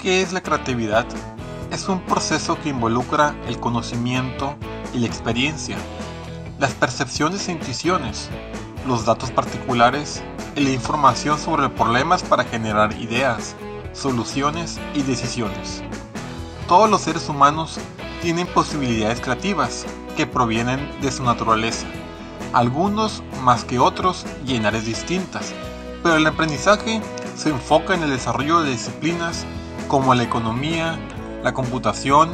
¿Qué es la creatividad? Es un proceso que involucra el conocimiento y la experiencia, las percepciones e intuiciones, los datos particulares y la información sobre problemas para generar ideas, soluciones y decisiones. Todos los seres humanos tienen posibilidades creativas que provienen de su naturaleza, algunos más que otros y en áreas distintas, pero el aprendizaje se enfoca en el desarrollo de disciplinas como la economía, la computación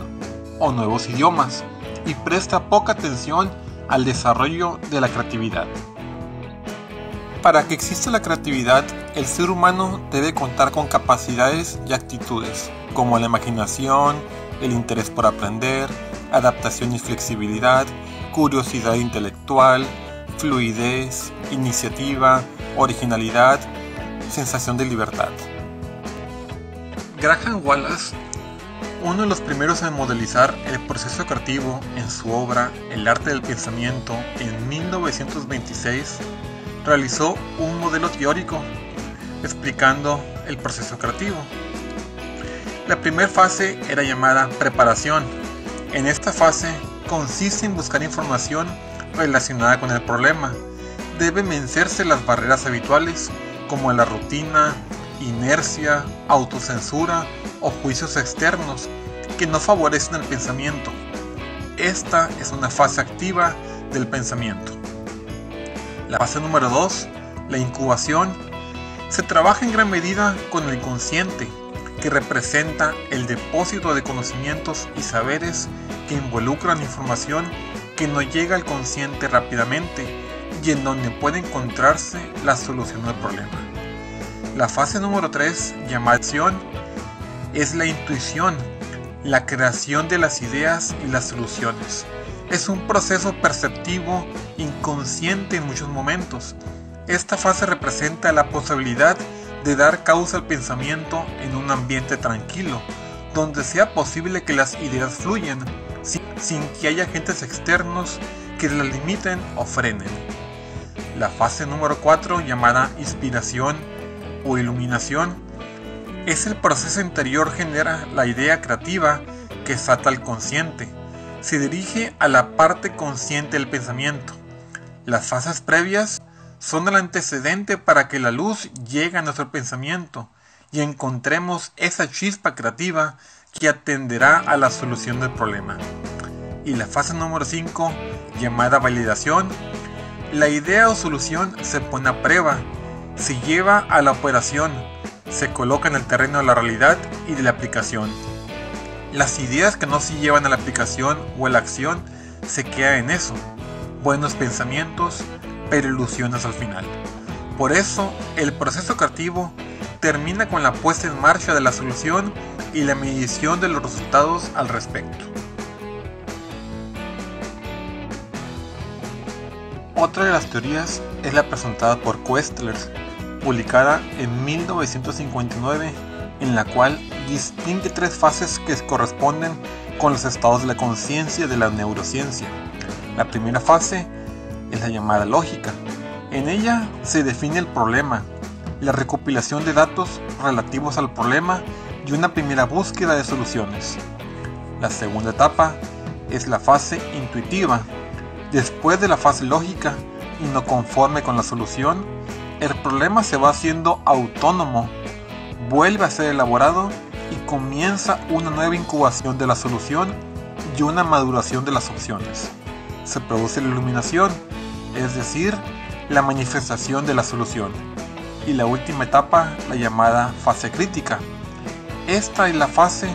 o nuevos idiomas, y presta poca atención al desarrollo de la creatividad. Para que exista la creatividad, el ser humano debe contar con capacidades y actitudes, como la imaginación, el interés por aprender, adaptación y flexibilidad, curiosidad intelectual, fluidez, iniciativa, originalidad, sensación de libertad. Graham Wallace, uno de los primeros en modelizar el proceso creativo en su obra El arte del pensamiento en 1926, realizó un modelo teórico explicando el proceso creativo. La primera fase era llamada preparación. En esta fase consiste en buscar información relacionada con el problema. Deben vencerse las barreras habituales como la rutina, inercia, autocensura o juicios externos que no favorecen el pensamiento. Esta es una fase activa del pensamiento. La fase número 2, la incubación, se trabaja en gran medida con el inconsciente, que representa el depósito de conocimientos y saberes que involucran información que no llega al consciente rápidamente y en donde puede encontrarse la solución del problema. La fase número 3, llamada acción, es la intuición, la creación de las ideas y las soluciones. Es un proceso perceptivo inconsciente en muchos momentos. Esta fase representa la posibilidad de dar causa al pensamiento en un ambiente tranquilo, donde sea posible que las ideas fluyan, sin que haya agentes externos que las limiten o frenen. La fase número 4, llamada inspiración o iluminación, es el proceso interior genera la idea creativa que salta al consciente. Se dirige a la parte consciente del pensamiento. Las fases previas son el antecedente para que la luz llegue a nuestro pensamiento y encontremos esa chispa creativa que atenderá a la solución del problema. Y la fase número 5, llamada validación, la idea o solución se pone a prueba, se lleva a la operación, se coloca en el terreno de la realidad y de la aplicación. Las ideas que no se llevan a la aplicación o a la acción se quedan en eso, buenos pensamientos, pero ilusiones al final. Por eso, el proceso creativo termina con la puesta en marcha de la solución y la medición de los resultados al respecto. Otra de las teorías es la presentada por Koestler, publicada en 1959, en la cual distingue 3 fases que corresponden con los estados de la conciencia de la neurociencia. La primera fase es la llamada lógica. En ella se define el problema, la recopilación de datos relativos al problema y una primera búsqueda de soluciones. La segunda etapa es la fase intuitiva. Después de la fase lógica y no conforme con la solución, el problema se va haciendo autónomo, vuelve a ser elaborado y comienza una nueva incubación de la solución y una maduración de las opciones. Se produce la iluminación, es decir, la manifestación de la solución. Y la última etapa, la llamada fase crítica. Esta es la fase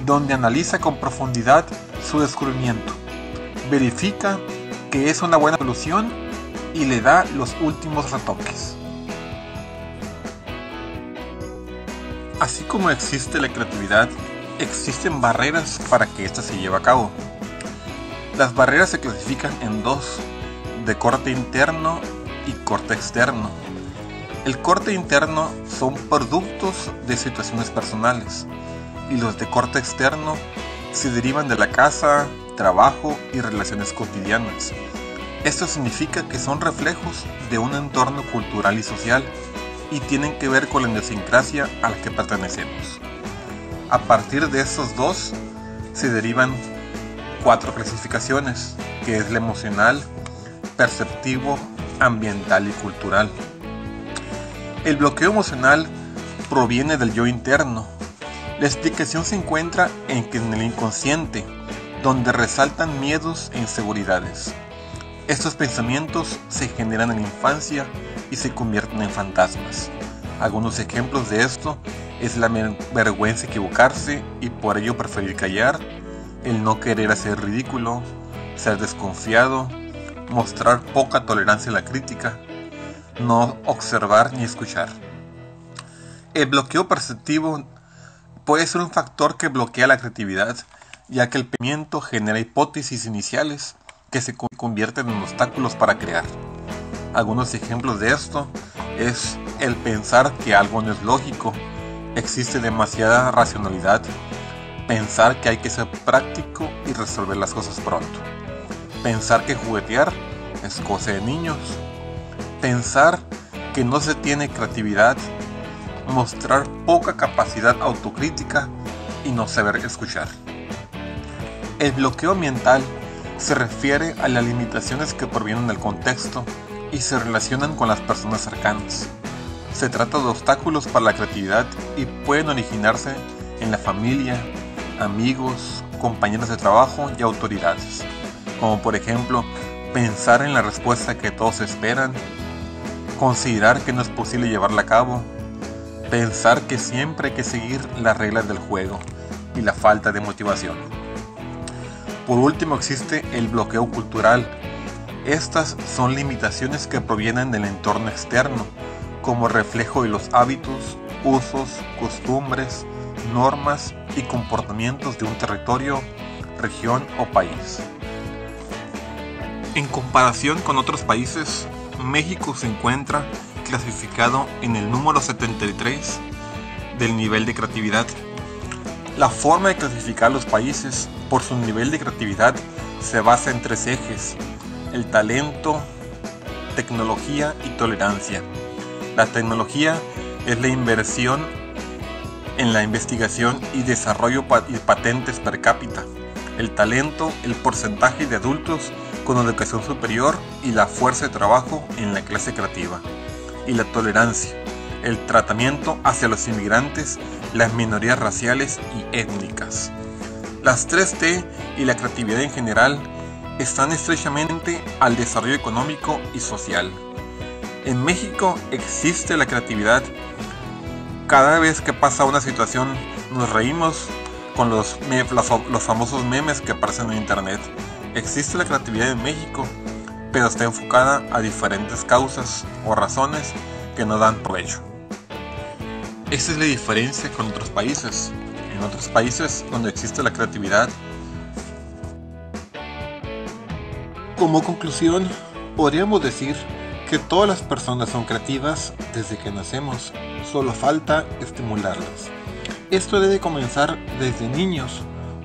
donde analiza con profundidad su descubrimiento, verifica que es una buena solución y le da los últimos retoques. Así como existe la creatividad, existen barreras para que ésta se lleve a cabo. Las barreras se clasifican en 2, de corte interno y corte externo. El corte interno son productos de situaciones personales y los de corte externo se derivan de la casa, trabajo y relaciones cotidianas. Esto significa que son reflejos de un entorno cultural y social y tienen que ver con la idiosincrasia a la que pertenecemos. A partir de estos dos se derivan 4 clasificaciones, que es la emocional, perceptivo, ambiental y cultural. El bloqueo emocional proviene del yo interno. La explicación se encuentra en el inconsciente, donde resaltan miedos e inseguridades. Estos pensamientos se generan en la infancia y se convierten en fantasmas. Algunos ejemplos de esto es la vergüenza equivocarse y por ello preferir callar, el no querer hacer ridículo, ser desconfiado, mostrar poca tolerancia a la crítica, no observar ni escuchar. El bloqueo perceptivo puede ser un factor que bloquea la creatividad, ya que el pensamiento genera hipótesis iniciales que se convierten en obstáculos para crear. Algunos ejemplos de esto es el pensar que algo no es lógico, existe demasiada racionalidad, pensar que hay que ser práctico y resolver las cosas pronto, pensar que juguetear es cosa de niños, pensar que no se tiene creatividad, mostrar poca capacidad autocrítica y no saber escuchar. El bloqueo ambiental se refiere a las limitaciones que provienen del contexto y se relacionan con las personas cercanas. Se trata de obstáculos para la creatividad y pueden originarse en la familia, amigos, compañeros de trabajo y autoridades, como por ejemplo pensar en la respuesta que todos esperan, considerar que no es posible llevarla a cabo, pensar que siempre hay que seguir las reglas del juego y la falta de motivación. Por último existe el bloqueo cultural. Estas son limitaciones que provienen del entorno externo, como reflejo de los hábitos, usos, costumbres, normas y comportamientos de un territorio, región o país. En comparación con otros países, México se encuentra clasificado en el número 73 del nivel de creatividad. La forma de clasificar los países por su nivel de creatividad se basa en 3 ejes: el talento, tecnología y tolerancia. La tecnología es la inversión en la investigación y desarrollo y patentes per cápita. El talento, el porcentaje de adultos con educación superior y la fuerza de trabajo en la clase creativa. Y la tolerancia, el tratamiento hacia los inmigrantes, las minorías raciales y étnicas. Las 3T y la creatividad en general están estrechamente al desarrollo económico y social. En México existe la creatividad. Cada vez que pasa una situación nos reímos con los famosos memes que aparecen en internet. Existe la creatividad en México, pero está enfocada a diferentes causas o razones que no dan provecho. Esa es la diferencia con otros países. En otros países donde existe la creatividad. Como conclusión, podríamos decir que todas las personas son creativas desde que nacemos, solo falta estimularlas. Esto debe comenzar desde niños,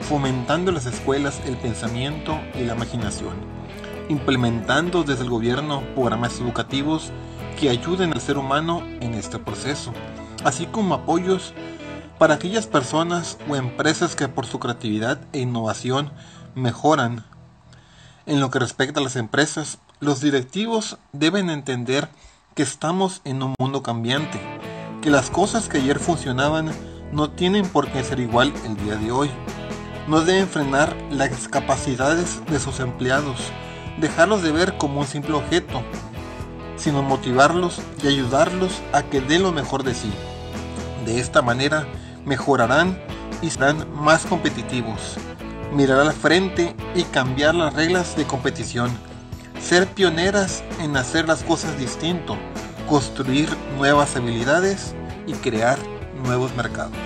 fomentando en las escuelas el pensamiento y la imaginación, implementando desde el gobierno programas educativos que ayuden al ser humano en este proceso, así como apoyos para aquellas personas o empresas que por su creatividad e innovación mejoran. En lo que respecta a las empresas, los directivos deben entender que estamos en un mundo cambiante, que las cosas que ayer funcionaban no tienen por qué ser igual el día de hoy. No deben frenar las capacidades de sus empleados, dejarlos de ver como un simple objeto, sino motivarlos y ayudarlos a que den lo mejor de sí. De esta manera mejorarán y serán más competitivos. Mirar al frente y cambiar las reglas de competición. Ser pioneras en hacer las cosas distinto, construir nuevas habilidades y crear nuevos mercados.